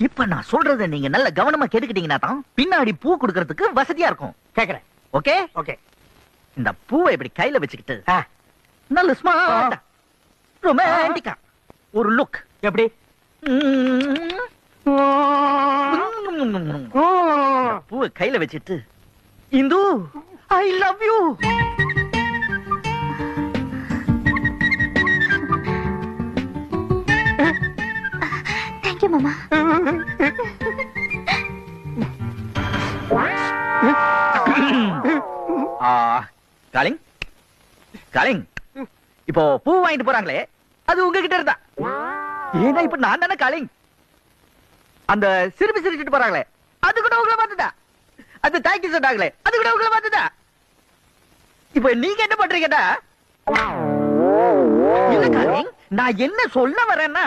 இப்ப நான் சொல்றதை நீங்க நல்ல கவனமா கேட்டுக்கிட்டீங்கன்னா தான் பின்னாடி பூ கொடுக்கறதுக்கு வசதியா இருக்கும். கேக்குறேன். Okay okay. இந்த பூவை இப்படி கையில வச்சுக்கிட்டு நல்ல ஸ்மார்ட் ரொமான்டிக்கா ஒரு லுக். எப்படி? பூவை கையில வச்சுட்டு Hindu I love you. Thank you மாமா. காலிங் காலிங், இப்போ பூ வாங்கிட்டு போறாங்களே அது உங்ககிட்ட இருந்தா, ஏன்னா இப்ப நான் தானே காலிங். அந்த சிரிப்பு சிரிச்சுட்டு போறாங்களே அது கூட உங்களை பார்த்துதா, அது தேங்க்யூ சொன்னாங்களே அது கூட உங்களை பார்த்துதா. இப்ப நீங்க என்ன பண்றீங்கடா? இல்ல காலிங், நான் என்ன சொல்ல வரேன்னா